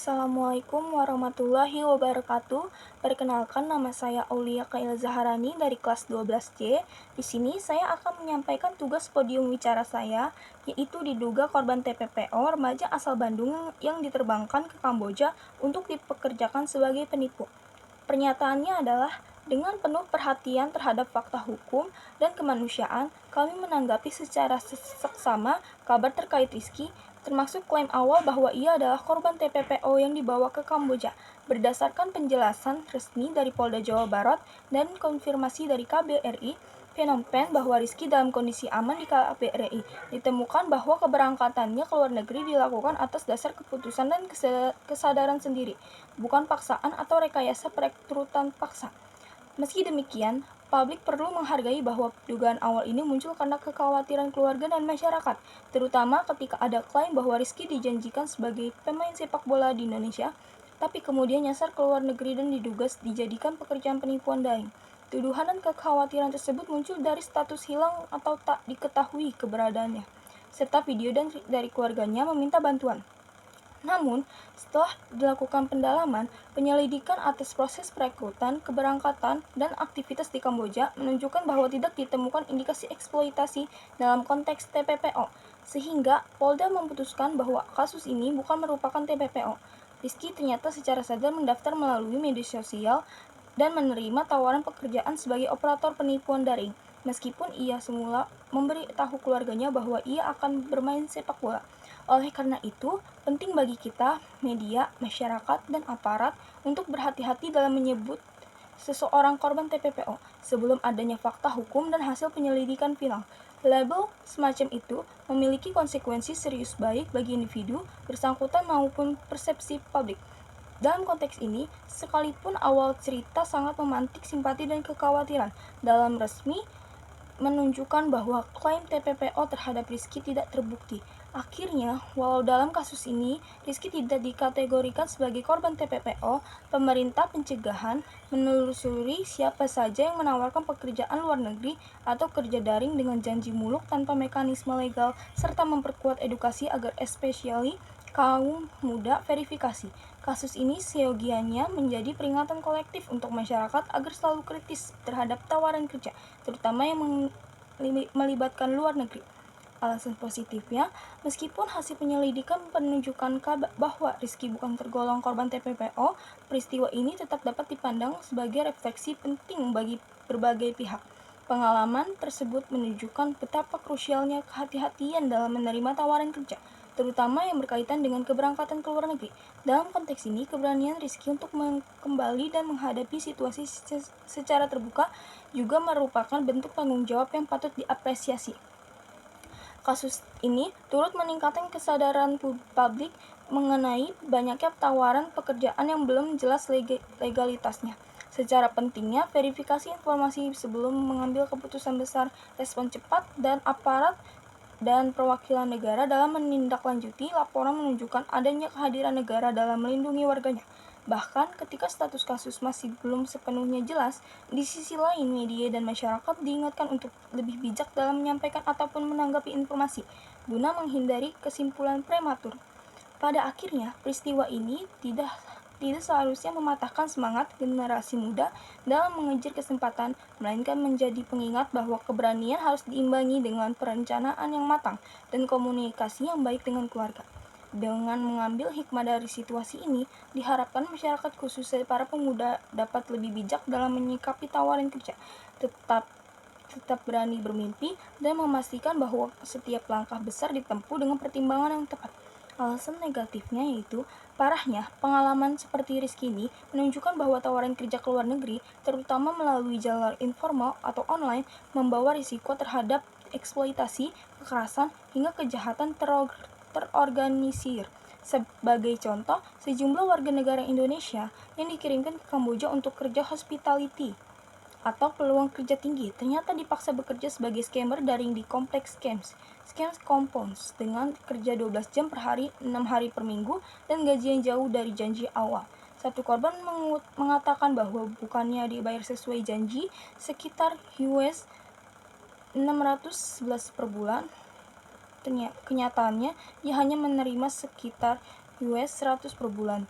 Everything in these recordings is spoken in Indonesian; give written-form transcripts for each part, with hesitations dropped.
Assalamualaikum warahmatullahi wabarakatuh. Perkenalkan, nama saya Aulia Kaila Zaharani dari kelas 12C. Di sini saya akan menyampaikan tugas podium wicara saya, yaitu diduga korban TPPO remaja asal Bandung yang diterbangkan ke Kamboja untuk dipekerjakan sebagai penipu. Pernyataannya adalah, dengan penuh perhatian terhadap fakta hukum dan kemanusiaan, kami menanggapi secara seksama kabar terkait Rizky, termasuk klaim awal bahwa ia adalah korban TPPO yang dibawa ke Kamboja. Berdasarkan penjelasan resmi dari Polda Jawa Barat dan konfirmasi dari KBRI, fenomen bahwa Rizky dalam kondisi aman di KBRI ditemukan bahwa keberangkatannya ke luar negeri dilakukan atas dasar keputusan dan kesadaran sendiri, bukan paksaan atau rekayasa perekrutan paksa. Meski demikian, publik perlu menghargai bahwa dugaan awal ini muncul karena kekhawatiran keluarga dan masyarakat, terutama ketika ada klaim bahwa Rizky dijanjikan sebagai pemain sepak bola di Indonesia, tapi kemudian nyasar ke luar negeri dan diduga dijadikan pekerjaan penipuan daring. Tuduhan dan kekhawatiran tersebut muncul dari status hilang atau tak diketahui keberadaannya, serta video dari keluarganya meminta bantuan. Namun, setelah dilakukan pendalaman, penyelidikan atas proses perekrutan, keberangkatan, dan aktivitas di Kamboja menunjukkan bahwa tidak ditemukan indikasi eksploitasi dalam konteks TPPO, sehingga Polda memutuskan bahwa kasus ini bukan merupakan TPPO. Rizky ternyata secara sadar mendaftar melalui media sosial dan menerima tawaran pekerjaan sebagai operator penipuan daring, meskipun ia semula memberi tahu keluarganya bahwa ia akan bermain sepak bola. Oleh karena itu, penting bagi kita, media, masyarakat, dan aparat untuk berhati-hati dalam menyebut seseorang korban TPPO sebelum adanya fakta hukum dan hasil penyelidikan final. Label semacam itu memiliki konsekuensi serius baik bagi individu bersangkutan maupun persepsi publik. Dalam konteks ini, sekalipun awal cerita sangat memantik simpati dan kekhawatiran, dalam resmi menunjukkan bahwa klaim TPPO terhadap Rizky tidak terbukti. Akhirnya, walau dalam kasus ini Rizky tidak dikategorikan sebagai korban TPPO, pemerintah pencegahan menelusuri siapa saja yang menawarkan pekerjaan luar negeri atau kerja daring dengan janji muluk tanpa mekanisme legal, serta memperkuat edukasi agar especially kaum muda verifikasi. Kasus ini seyogianya menjadi peringatan kolektif untuk masyarakat agar selalu kritis terhadap tawaran kerja, terutama yang melibatkan luar negeri. Alasan positifnya, meskipun hasil penyelidikan menunjukkan bahwa Rizky bukan tergolong korban TPPO, peristiwa ini tetap dapat dipandang sebagai refleksi penting bagi berbagai pihak. Pengalaman tersebut menunjukkan betapa krusialnya kehati-hatian dalam menerima tawaran kerja, terutama yang berkaitan dengan keberangkatan ke luar negeri. Dalam konteks ini, keberanian Rizky untuk kembali dan menghadapi situasi secara terbuka juga merupakan bentuk tanggung jawab yang patut diapresiasi. Kasus ini turut meningkatkan kesadaran publik mengenai banyaknya tawaran pekerjaan yang belum jelas legalitasnya. Secara pentingnya verifikasi informasi sebelum mengambil keputusan besar, respon cepat dan aparat dan perwakilan negara dalam menindaklanjuti laporan menunjukkan adanya kehadiran negara dalam melindungi warganya. Bahkan ketika status kasus masih belum sepenuhnya jelas, di sisi lain media dan masyarakat diingatkan untuk lebih bijak dalam menyampaikan ataupun menanggapi informasi, guna menghindari kesimpulan prematur. Pada akhirnya, peristiwa ini tidak seharusnya mematahkan semangat generasi muda dalam mengejar kesempatan, melainkan menjadi pengingat bahwa keberanian harus diimbangi dengan perencanaan yang matang dan komunikasi yang baik dengan keluarga. Dengan mengambil hikmah dari situasi ini, diharapkan masyarakat khususnya para pemuda dapat lebih bijak dalam menyikapi tawaran kerja, tetap berani bermimpi, dan memastikan bahwa setiap langkah besar ditempuh dengan pertimbangan yang tepat. Alasan negatifnya yaitu, parahnya, pengalaman seperti Rizky ini menunjukkan bahwa tawaran kerja ke luar negeri, terutama melalui jalur informal atau online, membawa risiko terhadap eksploitasi, kekerasan, hingga kejahatan terorganisir. Sebagai contoh, sejumlah warga negara Indonesia yang dikirimkan ke Kamboja untuk kerja hospitality atau peluang kerja tinggi ternyata dipaksa bekerja sebagai scammer daring di kompleks scams compounds dengan kerja 12 jam per hari, 6 hari per minggu, dan gaji yang jauh dari janji awal. Satu korban mengatakan bahwa bukannya dibayar sesuai janji, sekitar US 611 per bulan. Kenyataannya, ia hanya menerima sekitar US 100 per bulan.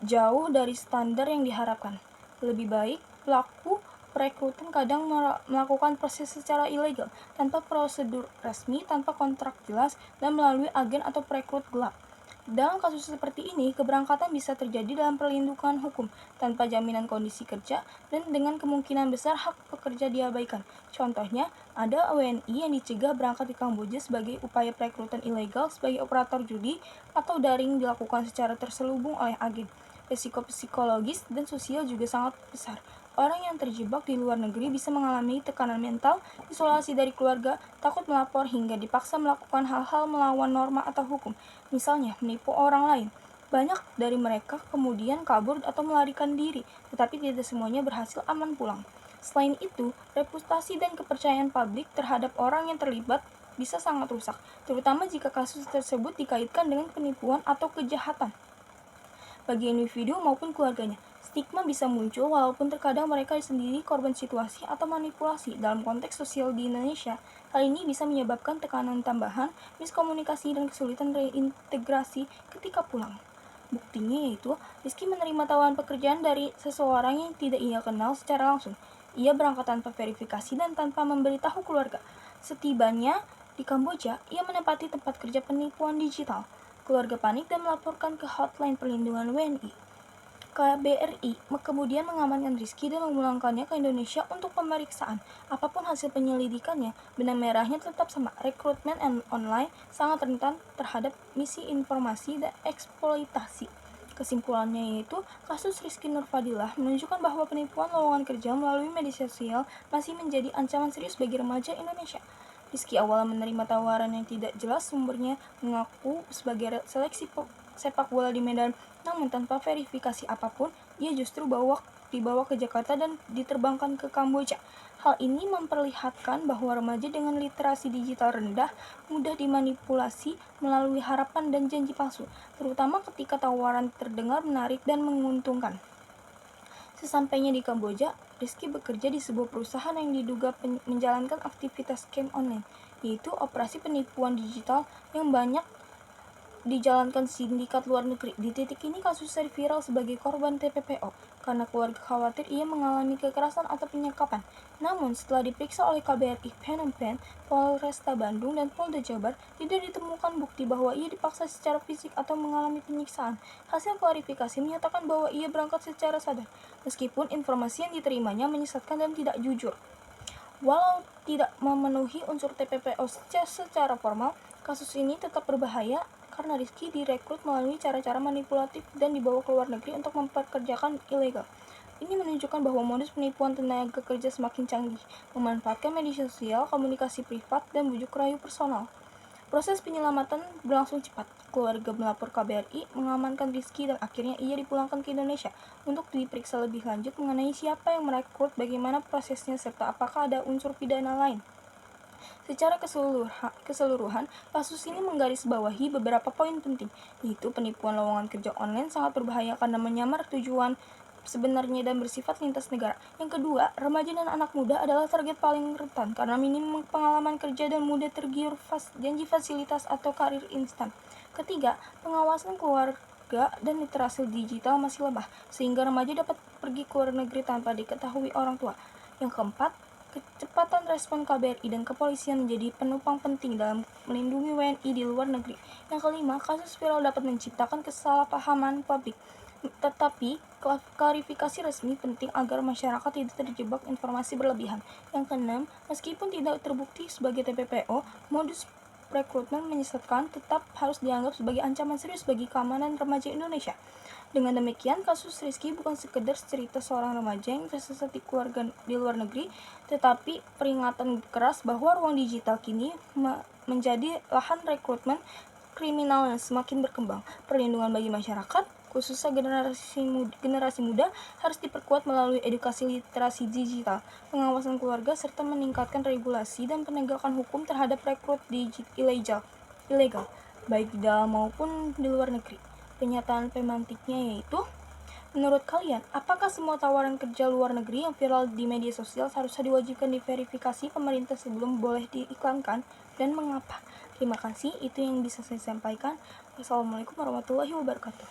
Jauh dari standar yang diharapkan. Lebih baik, pelaku perekrutan kadang melakukan proses secara ilegal, tanpa prosedur resmi, tanpa kontrak jelas, dan melalui agen atau perekrut gelap. Dalam kasus seperti ini, keberangkatan bisa terjadi dalam perlindungan hukum, tanpa jaminan kondisi kerja, dan dengan kemungkinan besar hak pekerja diabaikan. Contohnya, ada WNI yang dicegah berangkat di Kamboja sebagai upaya perekrutan ilegal sebagai operator judi atau daring dilakukan secara terselubung oleh agen. Risiko psikologis dan sosial juga sangat besar. Orang yang terjebak di luar negeri bisa mengalami tekanan mental, isolasi dari keluarga, takut melapor hingga dipaksa melakukan hal-hal melawan norma atau hukum, misalnya menipu orang lain. Banyak dari mereka kemudian kabur atau melarikan diri, tetapi tidak semuanya berhasil aman pulang. Selain itu, reputasi dan kepercayaan publik terhadap orang yang terlibat bisa sangat rusak, terutama jika kasus tersebut dikaitkan dengan penipuan atau kejahatan bagi individu maupun keluarganya. Stigma bisa muncul walaupun terkadang mereka sendiri korban situasi atau manipulasi. Dalam konteks sosial di Indonesia, hal ini bisa menyebabkan tekanan tambahan, miskomunikasi, dan kesulitan reintegrasi ketika pulang. Buktinya yaitu, Rizky menerima tawaran pekerjaan dari seseorang yang tidak ia kenal secara langsung. Ia berangkat tanpa verifikasi dan tanpa memberitahu keluarga. Setibanya di Kamboja, ia menempati tempat kerja penipuan digital. Keluarga panik dan melaporkan ke hotline perlindungan WNI. KBRI kemudian mengamankan Rizky dan memulangkannya ke Indonesia untuk pemeriksaan. Apapun hasil penyelidikannya, benang merahnya tetap sama. Rekrutmen online sangat rentan terhadap misi informasi dan eksploitasi. Kesimpulannya yaitu, kasus Rizky Nurfadilah menunjukkan bahwa penipuan lowongan kerja melalui media sosial masih menjadi ancaman serius bagi remaja Indonesia. Rizky awalnya menerima tawaran yang tidak jelas sumbernya, mengaku sebagai seleksi sepak bola di Medan, namun tanpa verifikasi apapun, ia justru dibawa ke Jakarta dan diterbangkan ke Kamboja. Hal ini memperlihatkan bahwa remaja dengan literasi digital rendah mudah dimanipulasi melalui harapan dan janji palsu, terutama ketika tawaran terdengar menarik dan menguntungkan. Sesampainya di Kamboja, Rizky bekerja di sebuah perusahaan yang diduga menjalankan aktivitas scam online, yaitu operasi penipuan digital yang banyak dijalankan sindikat luar negeri. Di titik ini kasusnya viral sebagai korban TPPO karena keluarga khawatir ia mengalami kekerasan atau penyekapan. Namun setelah diperiksa oleh KBRI Phnom Penh, Polresta Bandung, dan Polda Jabar, tidak ditemukan bukti bahwa ia dipaksa secara fisik atau mengalami penyiksaan. Hasil klarifikasi menyatakan bahwa ia berangkat secara sadar, meskipun informasi yang diterimanya menyesatkan dan tidak jujur. Walau tidak memenuhi unsur TPPO secara formal, kasus ini tetap berbahaya karena Rizky direkrut melalui cara-cara manipulatif dan dibawa ke luar negeri untuk mempekerjakan ilegal. Ini menunjukkan bahwa modus penipuan tenaga kerja semakin canggih, memanfaatkan media sosial, komunikasi privat, dan bujuk rayu personal. Proses penyelamatan berlangsung cepat. Keluarga melapor KBRI, mengamankan Rizky, dan akhirnya ia dipulangkan ke Indonesia untuk diperiksa lebih lanjut mengenai siapa yang merekrut, bagaimana prosesnya, serta apakah ada unsur pidana lain. Secara keseluruhan, kasus ini menggarisbawahi beberapa poin penting, yaitu penipuan lowongan kerja online sangat berbahaya karena menyamar tujuan sebenarnya dan bersifat lintas negara. Yang kedua, remaja dan anak muda adalah target paling rentan karena minim pengalaman kerja dan mudah tergiur janji fasilitas atau karir instan. Ketiga, pengawasan keluarga dan literasi digital masih lemah, sehingga remaja dapat pergi ke luar negeri tanpa diketahui orang tua. Yang keempat, kecepatan respon KBRI dan kepolisian menjadi penopang penting dalam melindungi WNI di luar negeri. Yang kelima, kasus viral dapat menciptakan kesalahpahaman publik. Tetapi, klarifikasi resmi penting agar masyarakat tidak terjebak informasi berlebihan. Yang keenam, meskipun tidak terbukti sebagai TPPO, modus rekrutmen menyesatkan tetap harus dianggap sebagai ancaman serius bagi keamanan remaja Indonesia. Dengan demikian, kasus Rizky bukan sekedar cerita seorang remaja yang tersesat di keluarga di luar negeri, tetapi peringatan keras bahwa ruang digital kini menjadi lahan rekrutmen kriminal yang semakin berkembang. Perlindungan bagi masyarakat, khususnya generasi muda, harus diperkuat melalui edukasi literasi digital, pengawasan keluarga, serta meningkatkan regulasi dan penegakan hukum terhadap rekrut ilegal, baik di dalam maupun di luar negeri. Pernyataan pemantiknya yaitu, menurut kalian, apakah semua tawaran kerja luar negeri yang viral di media sosial seharusnya diwajibkan diverifikasi pemerintah sebelum boleh diiklankan, dan mengapa? Terima kasih, itu yang bisa saya sampaikan. Wassalamualaikum warahmatullahi wabarakatuh.